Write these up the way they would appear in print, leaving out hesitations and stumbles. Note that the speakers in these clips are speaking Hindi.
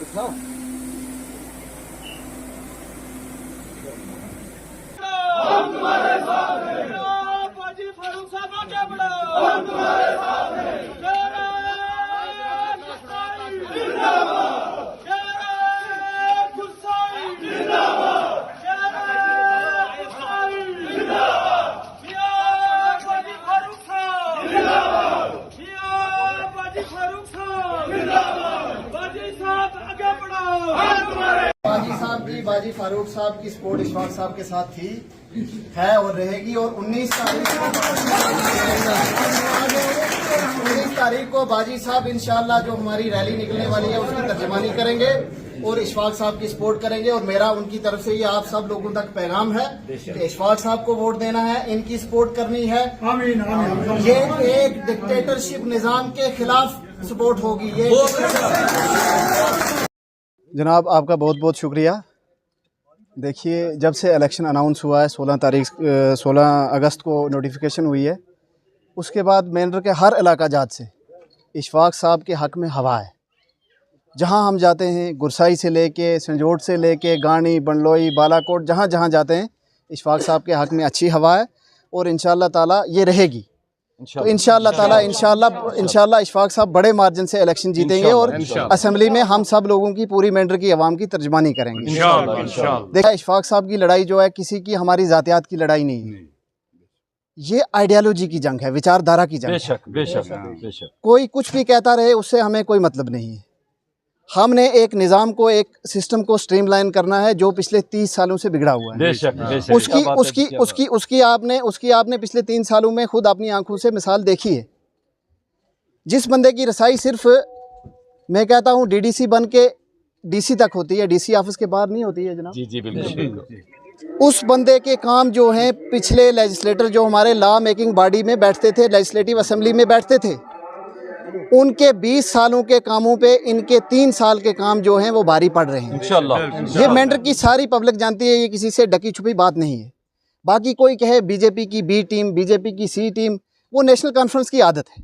हम तुम्हारे साथ हैं। बाजी फारूक साहब आगे बढ़ो। हम तुम्हारे साथ हैं। बाजी साहब की, बाजी फारूक साहब की सपोर्ट इशफाक साहब के साथ थी, है और रहेगी। और 19 तारीख को बाजी साहब इंशाल्लाह जो हमारी रैली निकलने वाली है उसकी तर्जमानी करेंगे और इशफाक साहब की सपोर्ट करेंगे। और मेरा उनकी तरफ से ये आप सब लोगों तक पैगाम है कि इशफाक साहब को वोट देना है, इनकी सपोर्ट करनी है। आमीन, आमीन। ये एक डिक्टेटरशिप निजाम के खिलाफ सपोर्ट होगी। ये जनाब आपका बहुत बहुत शुक्रिया। देखिए, जब से इलेक्शन अनाउंस हुआ है 16 अगस्त को नोटिफिकेशन हुई है, उसके बाद मेंढर के हर इलाका जात से इशफाक साहब के हक़ में हवा है। जहां हम जाते हैं, गुरसाई से लेके संजोट से लेके गानी, बंडलोई, बालाकोट, जहां जहां जाते हैं इशफाक साहब के हक़ में अच्छी हवा है और इंशाअल्लाह ताला ये रहेगी। तो इंशाअल्लाह ताला इंशाअल्लाह इशफाक साहब बड़े मार्जिन से इलेक्शन जीतेंगे और असेंबली में हम सब लोगों की, पूरी मेंढर की आवाम की तर्जमानी करेंगे। देखा, इशफाक साहब की लड़ाई जो है किसी की हमारी जातियात की लड़ाई नहीं है, ये आइडियोलॉजी की जंग है, विचारधारा की जंग है। बेशक कोई कुछ भी कहता रहे, उससे हमें कोई मतलब नहीं है। हमने एक निज़ाम को, एक सिस्टम को स्ट्रीमलाइन करना है जो पिछले 30 सालों से बिगड़ा हुआ है। उसकी आपने पिछले 3 सालों में खुद अपनी आंखों से मिसाल देखी है। जिस बंदे की रसाई सिर्फ, मैं कहता हूँ, डीडीसी बन के डीसी तक होती है, डीसी ऑफिस के बाहर नहीं होती है जनाब। जी बिल्कुल। उस बंदे के काम जो हैं, पिछले लेजिस्लेटर जो हमारे लॉ मेकिंग बॉडी में बैठते थे, लेजिस्लेटिव असेंबली में बैठते थे, उनके 20 सालों के कामों पे इनके 3 साल के काम जो हैं वो भारी पड़ रहे हैं इंशाअल्लाह। ये मेंढर की सारी पब्लिक जानती है, ये किसी से ढकी छुपी बात नहीं है। बाकी कोई कहे बीजेपी की बी टीम, बीजेपी की सी टीम, वो नेशनल कॉन्फ्रेंस की आदत है।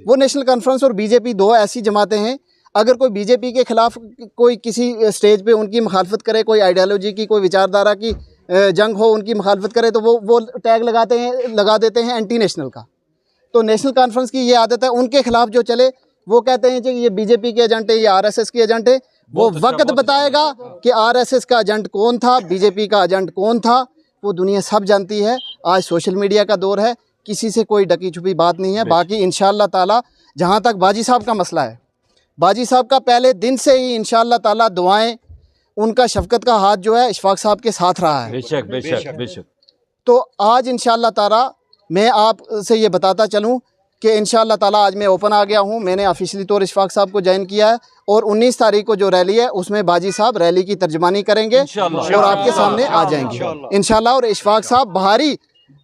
वो नेशनल कॉन्फ्रेंस और बीजेपी दो ऐसी जमातें हैं, अगर कोई बीजेपी के खिलाफ कोई किसी स्टेज पे उनकी मुखालफत करे, कोई आइडियोलॉजी की, कोई विचारधारा की जंग हो, उनकी मुखालफत करे, तो वो टैग लगा देते हैं एंटी नेशनल का। तो नेशनल कॉन्फ्रेंस की ये आदत है, उनके खिलाफ जो चले वो कहते हैं कि ये बीजेपी के एजेंट है, ये आरएसएस के एजेंट है। वो वक्त बताएगा कि आरएसएस का एजेंट कौन था, बीजेपी का एजेंट कौन था, वो दुनिया सब जानती है। आज सोशल मीडिया का दौर है, किसी से कोई ढकी छुपी बात नहीं है। बाकी इंशाअल्लाह ताला, जहाँ तक बाजी साहब का मसला है, बाजी साहब का पहले दिन से ही इंशाअल्लाह ताला दुआएं, उनका शफकत का हाथ जो है इशफाक साहब के साथ रहा है। बेशक। तो आज इंशाअल्लाह ताला मैं आपसे ये बताता चलूँ कि इंशाअल्लाह ताला आज मैं ओपन आ गया हूँ। मैंने ऑफिशियली तौर इशफाक साहब को ज्वाइन किया है और 19 तारीख को जो रैली है उसमें बाजी साहब रैली की तर्जमानी करेंगे और आपके सामने आ जाएंगे इंशाअल्लाह। और इशफाक साहब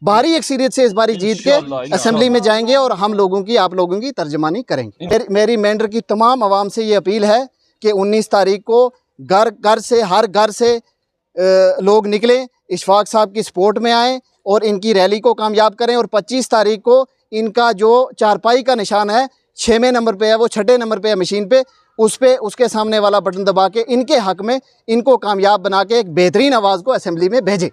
भारी अक्सरियत से इस बारी जीत के असेंबली में जाएंगे और हम लोगों की, आप लोगों की तर्जमानी करेंगे। मेरी मेंढर की तमाम आवाम से ये अपील है कि 19 तारीख को हर घर से लोग निकलें, इशफाक साहब की सपोर्ट में आएँ और इनकी रैली को कामयाब करें। और 25 तारीख को इनका जो चारपाई का निशान है 6वें नंबर पे है, वो 6ठे नंबर पे है मशीन पे, उसके सामने वाला बटन दबा के इनके हक में इनको कामयाब बना के एक बेहतरीन आवाज़ को असेंबली में भेजें।